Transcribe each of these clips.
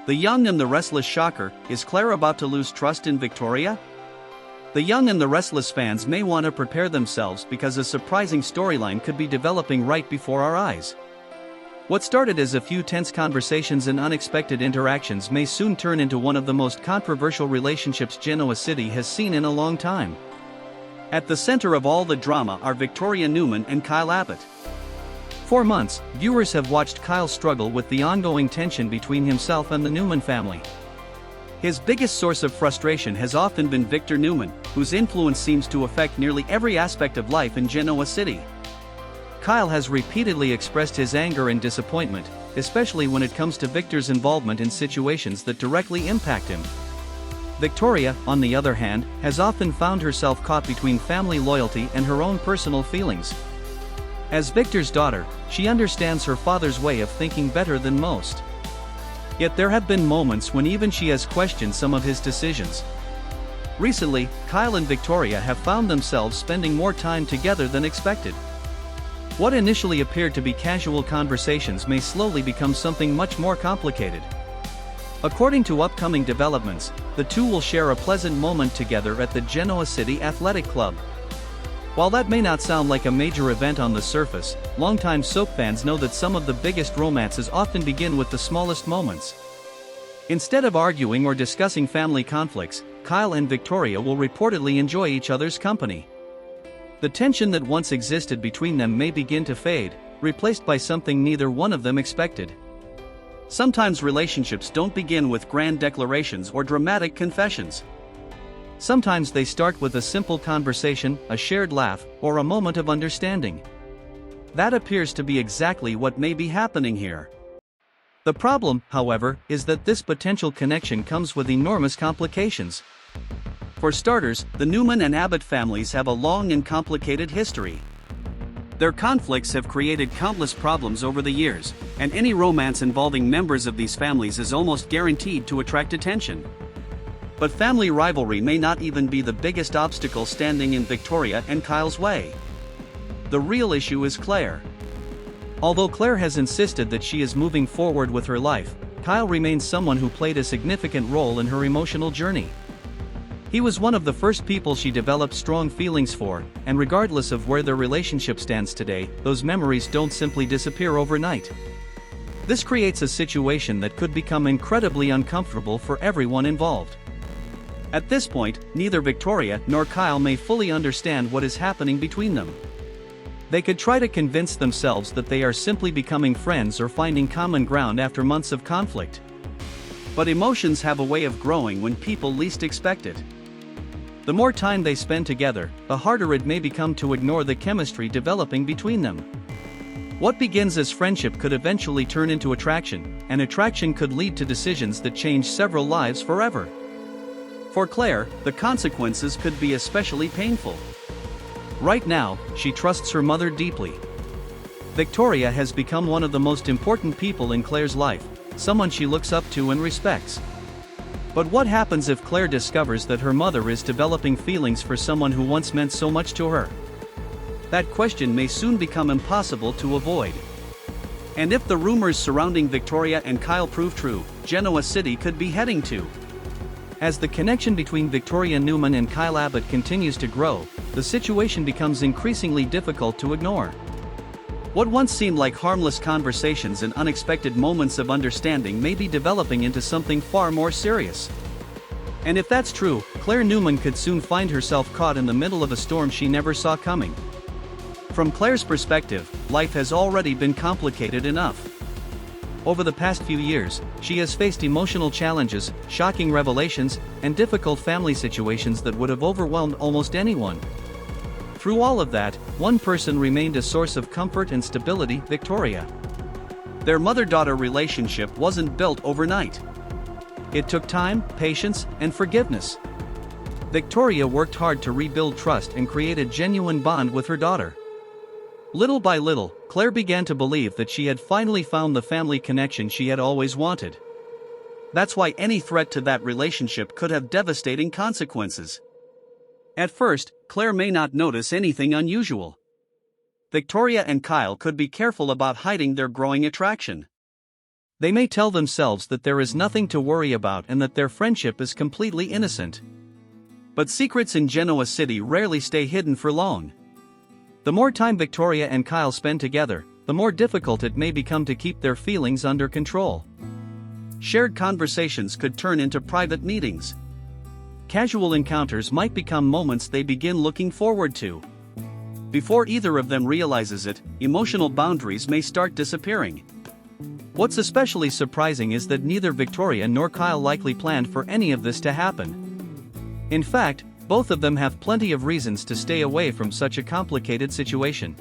The Young and the Restless shocker, is Claire about to lose trust in Victoria? The Young and the Restless fans may want to prepare themselves because a surprising storyline could be developing right before our eyes. What started as a few tense conversations and unexpected interactions may soon turn into one of the most controversial relationships Genoa City has seen in a long time. At the center of all the drama are Victoria Newman and Kyle Abbott. For months, viewers have watched Kyle struggle with the ongoing tension between himself and the Newman family. His biggest source of frustration has often been Victor Newman, whose influence seems to affect nearly every aspect of life in Genoa City. Kyle has repeatedly expressed his anger and disappointment, especially when it comes to Victor's involvement in situations that directly impact him. Victoria, on the other hand, has often found herself caught between family loyalty and her own personal feelings. As Victor's daughter, she understands her father's way of thinking better than most. Yet there have been moments when even she has questioned some of his decisions. Recently, Kyle and Victoria have found themselves spending more time together than expected. What initially appeared to be casual conversations may slowly become something much more complicated. According to upcoming developments, the two will share a pleasant moment together at the Genoa City Athletic Club. While that may not sound like a major event on the surface, longtime soap fans know that some of the biggest romances often begin with the smallest moments. Instead of arguing or discussing family conflicts, Kyle and Victoria will reportedly enjoy each other's company. The tension that once existed between them may begin to fade, replaced by something neither one of them expected. Sometimes relationships don't begin with grand declarations or dramatic confessions. Sometimes they start with a simple conversation, a shared laugh, or a moment of understanding. That appears to be exactly what may be happening here. The problem, however, is that this potential connection comes with enormous complications. For starters, the Newman and Abbott families have a long and complicated history. Their conflicts have created countless problems over the years, and any romance involving members of these families is almost guaranteed to attract attention. But family rivalry may not even be the biggest obstacle standing in Victoria and Kyle's way. The real issue is Claire. Although Claire has insisted that she is moving forward with her life, Kyle remains someone who played a significant role in her emotional journey. He was one of the first people she developed strong feelings for, and regardless of where their relationship stands today, those memories don't simply disappear overnight. This creates a situation that could become incredibly uncomfortable for everyone involved. At this point, neither Victoria nor Kyle may fully understand what is happening between them. They could try to convince themselves that they are simply becoming friends or finding common ground after months of conflict. But emotions have a way of growing when people least expect it. The more time they spend together, the harder it may become to ignore the chemistry developing between them. What begins as friendship could eventually turn into attraction, and attraction could lead to decisions that change several lives forever. For Claire, the consequences could be especially painful. Right now, she trusts her mother deeply. Victoria has become one of the most important people in Claire's life, someone she looks up to and respects. But what happens if Claire discovers that her mother is developing feelings for someone who once meant so much to her? That question may soon become impossible to avoid. And if the rumors surrounding Victoria and Kyle prove true, Genoa City could be heading to. As the connection between Victoria Newman and Kyle Abbott continues to grow, the situation becomes increasingly difficult to ignore. What once seemed like harmless conversations and unexpected moments of understanding may be developing into something far more serious. And if that's true, Claire Newman could soon find herself caught in the middle of a storm she never saw coming. From Claire's perspective, life has already been complicated enough. Over the past few years, she has faced emotional challenges, shocking revelations, and difficult family situations that would have overwhelmed almost anyone. Through all of that, one person remained a source of comfort and stability: Victoria. Their mother-daughter relationship wasn't built overnight. It took time, patience, and forgiveness. Victoria worked hard to rebuild trust and create a genuine bond with her daughter. Little by little, Claire began to believe that she had finally found the family connection she had always wanted. That's why any threat to that relationship could have devastating consequences. At first, Claire may not notice anything unusual. Victoria and Kyle could be careful about hiding their growing attraction. They may tell themselves that there is nothing to worry about and that their friendship is completely innocent. But secrets in Genoa City rarely stay hidden for long. The more time Victoria and Kyle spend together, the more difficult it may become to keep their feelings under control. Shared conversations could turn into private meetings. Casual encounters might become moments they begin looking forward to. Before either of them realizes it, emotional boundaries may start disappearing. What's especially surprising is that neither Victoria nor Kyle likely planned for any of this to happen. In fact, both of them have plenty of reasons to stay away from such a complicated situation.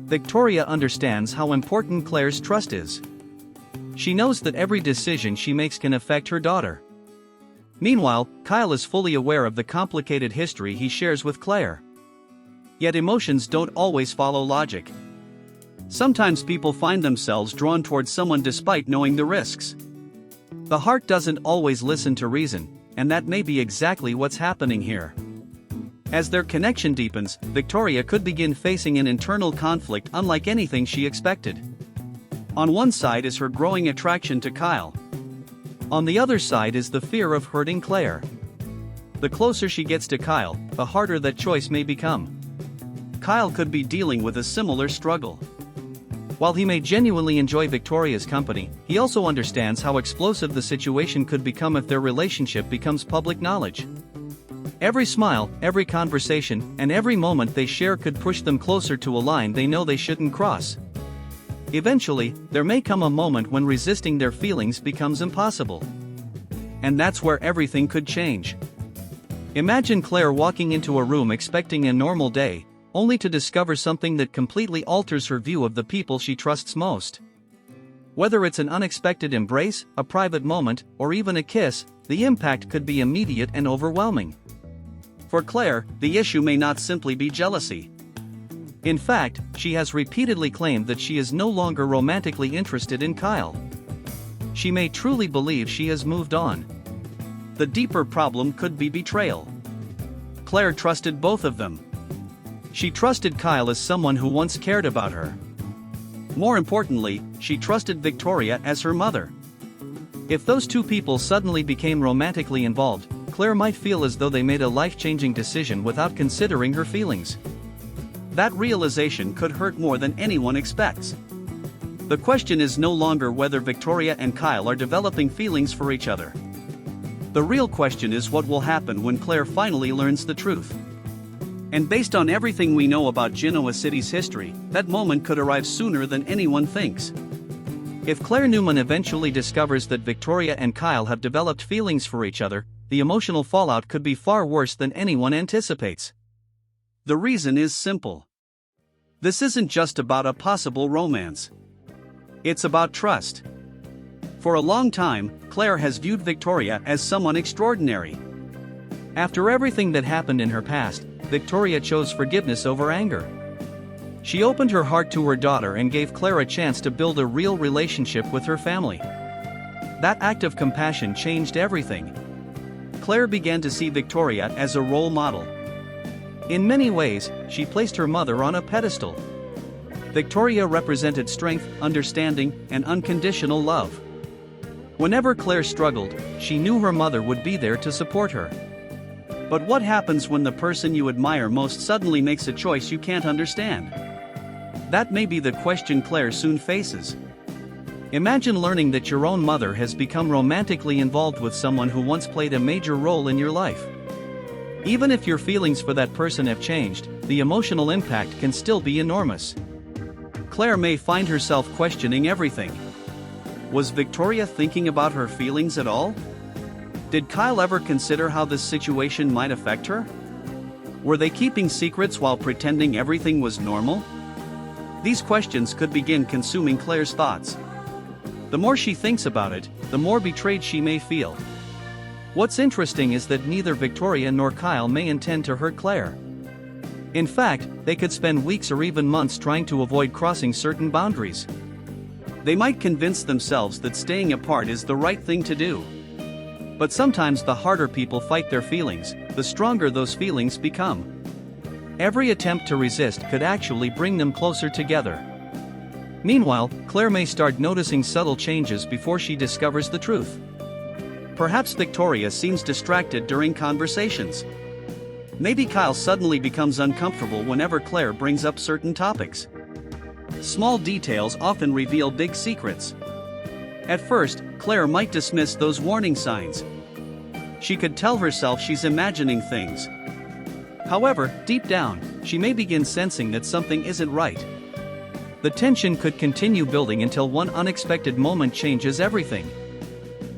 Victoria understands how important Claire's trust is. She knows that every decision she makes can affect her daughter. Meanwhile, Kyle is fully aware of the complicated history he shares with Claire. Yet emotions don't always follow logic. Sometimes people find themselves drawn towards someone despite knowing the risks. The heart doesn't always listen to reason, and that may be exactly what's happening here. As their connection deepens, Victoria could begin facing an internal conflict unlike anything she expected. On one side is her growing attraction to Kyle. On the other side is the fear of hurting Claire. The closer she gets to Kyle, the harder that choice may become. Kyle could be dealing with a similar struggle. While he may genuinely enjoy Victoria's company, he also understands how explosive the situation could become if their relationship becomes public knowledge. Every smile, every conversation, and every moment they share could push them closer to a line they know they shouldn't cross. Eventually, there may come a moment when resisting their feelings becomes impossible. And that's where everything could change. Imagine Claire walking into a room expecting a normal day, only to discover something that completely alters her view of the people she trusts most. Whether it's an unexpected embrace, a private moment, or even a kiss, the impact could be immediate and overwhelming. For Claire, the issue may not simply be jealousy. In fact, she has repeatedly claimed that she is no longer romantically interested in Kyle. She may truly believe she has moved on. The deeper problem could be betrayal. Claire trusted both of them. She trusted Kyle as someone who once cared about her. More importantly, she trusted Victoria as her mother. If those two people suddenly became romantically involved, Claire might feel as though they made a life-changing decision without considering her feelings. That realization could hurt more than anyone expects. The question is no longer whether Victoria and Kyle are developing feelings for each other. The real question is what will happen when Claire finally learns the truth. And based on everything we know about Genoa City's history, that moment could arrive sooner than anyone thinks. If Claire Newman eventually discovers that Victoria and Kyle have developed feelings for each other, the emotional fallout could be far worse than anyone anticipates. The reason is simple. This isn't just about a possible romance. It's about trust. For a long time, Claire has viewed Victoria as someone extraordinary. After everything that happened in her past, Victoria chose forgiveness over anger. She opened her heart to her daughter and gave Claire a chance to build a real relationship with her family. That act of compassion changed everything. Claire began to see Victoria as a role model. In many ways, she placed her mother on a pedestal. Victoria represented strength, understanding, and unconditional love. Whenever Claire struggled, she knew her mother would be there to support her. But what happens when the person you admire most suddenly makes a choice you can't understand? That may be the question Claire soon faces. Imagine learning that your own mother has become romantically involved with someone who once played a major role in your life. Even if your feelings for that person have changed, the emotional impact can still be enormous. Claire may find herself questioning everything. Was Victoria thinking about her feelings at all? Did Kyle ever consider how this situation might affect her? Were they keeping secrets while pretending everything was normal? These questions could begin consuming Claire's thoughts. The more she thinks about it, the more betrayed she may feel. What's interesting is that neither Victoria nor Kyle may intend to hurt Claire. In fact, they could spend weeks or even months trying to avoid crossing certain boundaries. They might convince themselves that staying apart is the right thing to do. But sometimes the harder people fight their feelings, the stronger those feelings become. Every attempt to resist could actually bring them closer together. Meanwhile, Claire may start noticing subtle changes before she discovers the truth. Perhaps Victoria seems distracted during conversations. Maybe Kyle suddenly becomes uncomfortable whenever Claire brings up certain topics. Small details often reveal big secrets. At first, Claire might dismiss those warning signs. She could tell herself she's imagining things. However, deep down, she may begin sensing that something isn't right. The tension could continue building until one unexpected moment changes everything.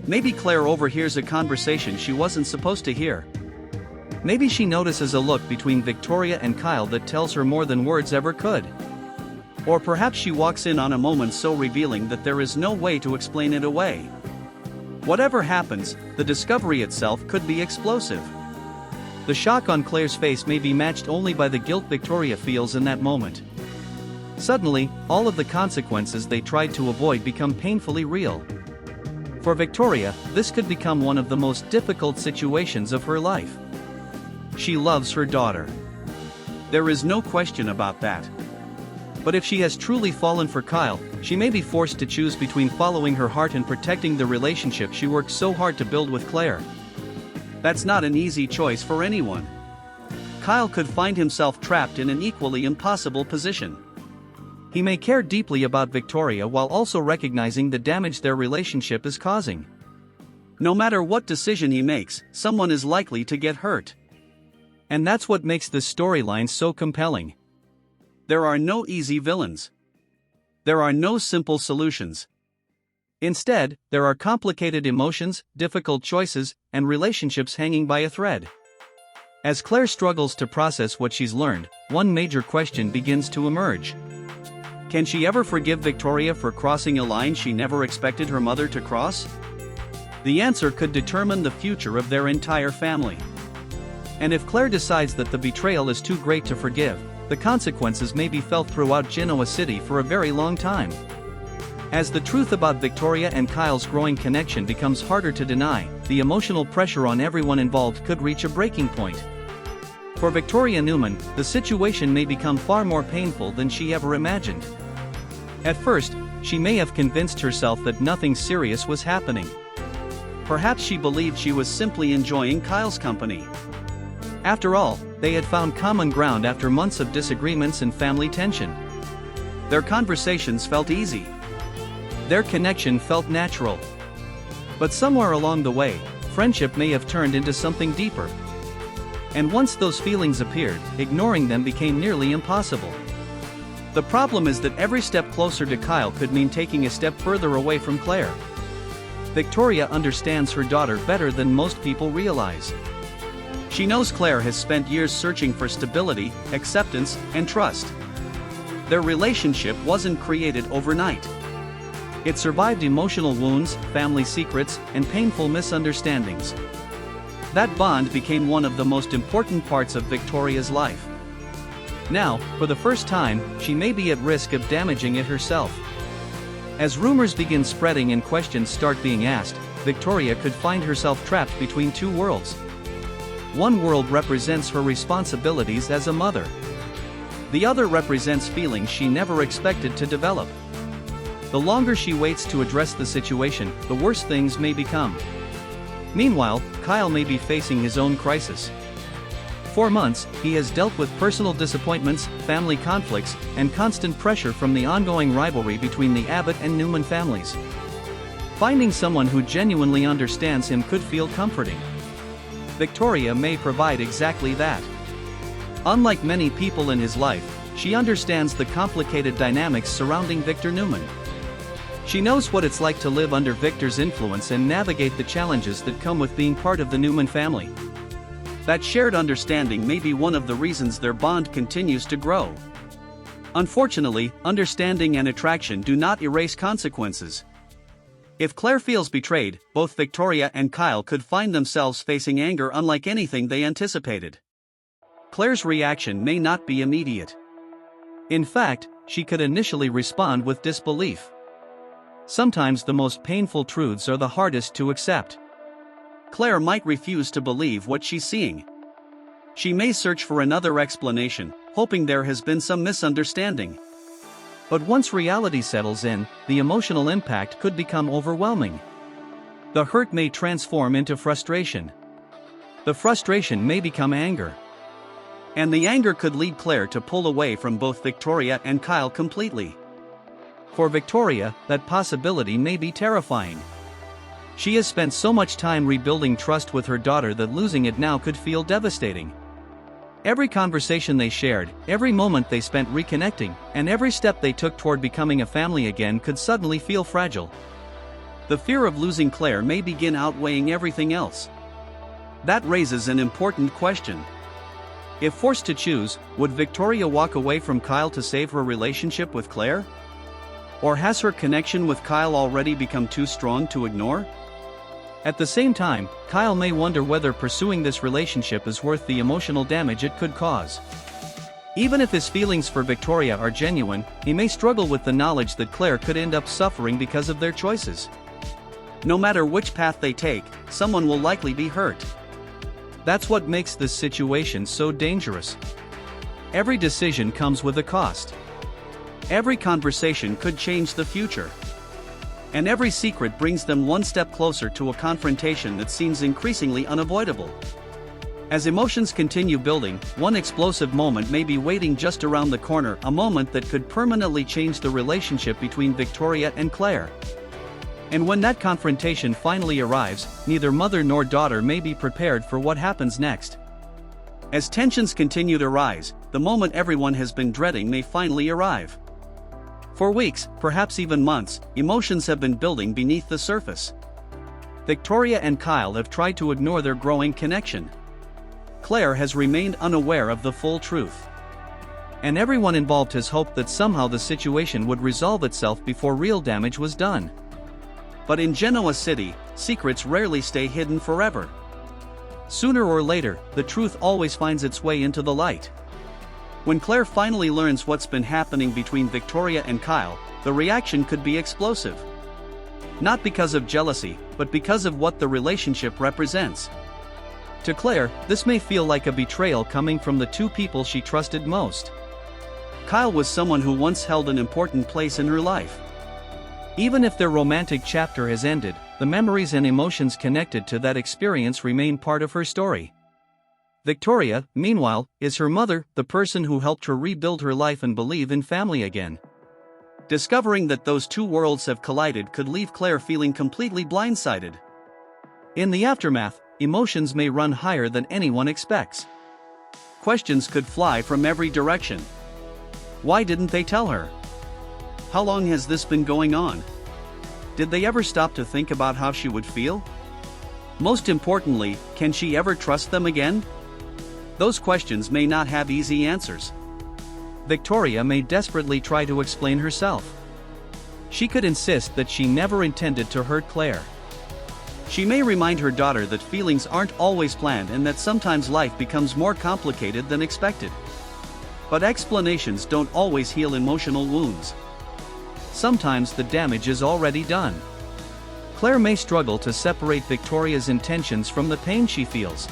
Maybe Claire overhears a conversation she wasn't supposed to hear. Maybe she notices a look between Victoria and Kyle that tells her more than words ever could. Or perhaps she walks in on a moment so revealing that there is no way to explain it away. Whatever happens, the discovery itself could be explosive. The shock on Claire's face may be matched only by the guilt Victoria feels in that moment. Suddenly, all of the consequences they tried to avoid become painfully real. For Victoria, this could become one of the most difficult situations of her life. She loves her daughter. There is no question about that. But if she has truly fallen for Kyle, she may be forced to choose between following her heart and protecting the relationship she worked so hard to build with Claire. That's not an easy choice for anyone. Kyle could find himself trapped in an equally impossible position. He may care deeply about Victoria while also recognizing the damage their relationship is causing. No matter what decision he makes, someone is likely to get hurt. And that's what makes this storyline so compelling. There are no easy villains. There are no simple solutions. Instead, there are complicated emotions, difficult choices, and relationships hanging by a thread. As Claire struggles to process what she's learned, one major question begins to emerge. Can she ever forgive Victoria for crossing a line she never expected her mother to cross? The answer could determine the future of their entire family. And if Claire decides that the betrayal is too great to forgive, the consequences may be felt throughout Genoa City for a very long time. As the truth about Victoria and Kyle's growing connection becomes harder to deny, the emotional pressure on everyone involved could reach a breaking point. For Victoria Newman, the situation may become far more painful than she ever imagined. At first, she may have convinced herself that nothing serious was happening. Perhaps she believed she was simply enjoying Kyle's company. After all, they had found common ground after months of disagreements and family tension. Their conversations felt easy. Their connection felt natural. But somewhere along the way, friendship may have turned into something deeper. And once those feelings appeared, ignoring them became nearly impossible. The problem is that every step closer to Kyle could mean taking a step further away from Claire. Victoria understands her daughter better than most people realize. She knows Claire has spent years searching for stability, acceptance, and trust. Their relationship wasn't created overnight. It survived emotional wounds, family secrets, and painful misunderstandings. That bond became one of the most important parts of Victoria's life. Now, for the first time, she may be at risk of damaging it herself. As rumors begin spreading and questions start being asked, Victoria could find herself trapped between two worlds. One world represents her responsibilities as a mother. The other represents feelings she never expected to develop. The longer she waits to address the situation, the worse things may become. Meanwhile, Kyle may be facing his own crisis. For months, he has dealt with personal disappointments, family conflicts, and constant pressure from the ongoing rivalry between the Abbott and Newman families. Finding someone who genuinely understands him could feel comforting. Victoria may provide exactly that. Unlike many people in his life, she understands the complicated dynamics surrounding Victor Newman. She knows what it's like to live under Victor's influence and navigate the challenges that come with being part of the Newman family. That shared understanding may be one of the reasons their bond continues to grow. Unfortunately, understanding and attraction do not erase consequences. If Claire feels betrayed, both Victoria and Kyle could find themselves facing anger unlike anything they anticipated. Claire's reaction may not be immediate. In fact, she could initially respond with disbelief. Sometimes the most painful truths are the hardest to accept. Claire might refuse to believe what she's seeing. She may search for another explanation, hoping there has been some misunderstanding. But once reality settles in, the emotional impact could become overwhelming. The hurt may transform into frustration. The frustration may become anger. And the anger could lead Claire to pull away from both Victoria and Kyle completely. For Victoria, that possibility may be terrifying. She has spent so much time rebuilding trust with her daughter that losing it now could feel devastating. Every conversation they shared, every moment they spent reconnecting, and every step they took toward becoming a family again could suddenly feel fragile. The fear of losing Claire may begin outweighing everything else. That raises an important question. If forced to choose, would Victoria walk away from Kyle to save her relationship with Claire? Or has her connection with Kyle already become too strong to ignore? At the same time, Kyle may wonder whether pursuing this relationship is worth the emotional damage it could cause. Even if his feelings for Victoria are genuine, he may struggle with the knowledge that Claire could end up suffering because of their choices. No matter which path they take, someone will likely be hurt. That's what makes this situation so dangerous. Every decision comes with a cost. Every conversation could change the future. And every secret brings them one step closer to a confrontation that seems increasingly unavoidable. As emotions continue building, one explosive moment may be waiting just around the corner, a moment that could permanently change the relationship between Victoria and Claire. And when that confrontation finally arrives, neither mother nor daughter may be prepared for what happens next. As tensions continue to rise, the moment everyone has been dreading may finally arrive. For weeks, perhaps even months, emotions have been building beneath the surface. Victoria and Kyle have tried to ignore their growing connection. Claire has remained unaware of the full truth. And everyone involved has hoped that somehow the situation would resolve itself before real damage was done. But in Genoa City, secrets rarely stay hidden forever. Sooner or later, the truth always finds its way into the light. When Claire finally learns what's been happening between Victoria and Kyle, the reaction could be explosive. Not because of jealousy, but because of what the relationship represents. To Claire, this may feel like a betrayal coming from the two people she trusted most. Kyle was someone who once held an important place in her life. Even if their romantic chapter has ended, the memories and emotions connected to that experience remain part of her story. Victoria, meanwhile, is her mother, the person who helped her rebuild her life and believe in family again. Discovering that those two worlds have collided could leave Claire feeling completely blindsided. In the aftermath, emotions may run higher than anyone expects. Questions could fly from every direction. Why didn't they tell her? How long has this been going on? Did they ever stop to think about how she would feel? Most importantly, can she ever trust them again? Those questions may not have easy answers. Victoria may desperately try to explain herself. She could insist that she never intended to hurt Claire. She may remind her daughter that feelings aren't always planned and that sometimes life becomes more complicated than expected. But explanations don't always heal emotional wounds. Sometimes the damage is already done. Claire may struggle to separate Victoria's intentions from the pain she feels.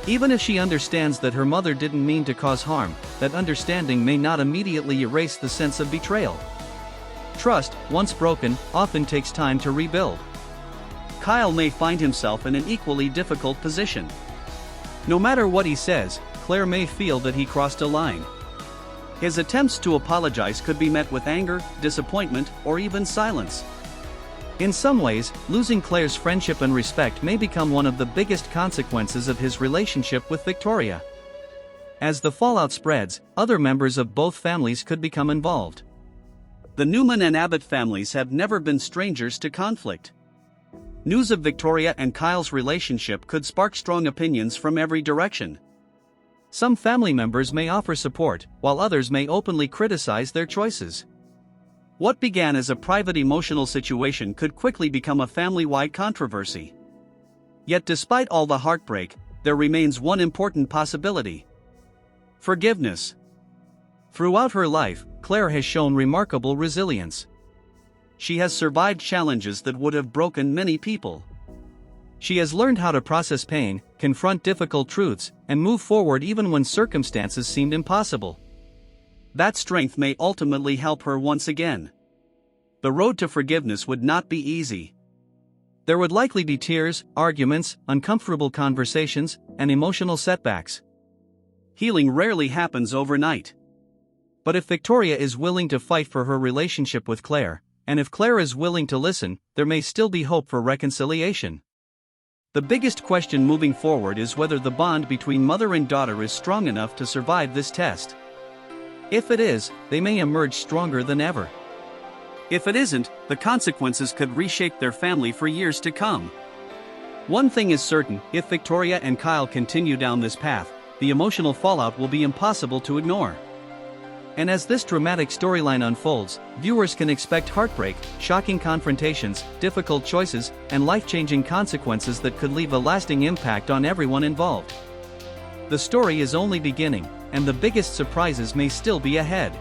Even if she understands that her mother didn't mean to cause harm, that understanding may not immediately erase the sense of betrayal. Trust, once broken, often takes time to rebuild. Kyle may find himself in an equally difficult position. No matter what he says, Claire may feel that he crossed a line. His attempts to apologize could be met with anger, disappointment, or even silence. In some ways, losing Claire's friendship and respect may become one of the biggest consequences of his relationship with Victoria. As the fallout spreads, other members of both families could become involved. The Newman and Abbott families have never been strangers to conflict. News of Victoria and Kyle's relationship could spark strong opinions from every direction. Some family members may offer support, while others may openly criticize their choices. What began as a private emotional situation could quickly become a family-wide controversy. Yet despite all the heartbreak, there remains one important possibility: forgiveness. Throughout her life, Claire has shown remarkable resilience. She has survived challenges that would have broken many people. She has learned how to process pain, confront difficult truths, and move forward even when circumstances seemed impossible. that strength may ultimately help her once again. The road to forgiveness would not be easy. There would likely be tears, arguments, uncomfortable conversations, and emotional setbacks. Healing rarely happens overnight. But if Victoria is willing to fight for her relationship with Claire, and if Claire is willing to listen, there may still be hope for reconciliation. The biggest question moving forward is whether the bond between mother and daughter is strong enough to survive this test. If it is, they may emerge stronger than ever. If it isn't, the consequences could reshape their family for years to come. One thing is certain: if Victoria and Kyle continue down this path, the emotional fallout will be impossible to ignore. And as this dramatic storyline unfolds, viewers can expect heartbreak, shocking confrontations, difficult choices, and life-changing consequences that could leave a lasting impact on everyone involved. The story is only beginning, and the biggest surprises may still be ahead.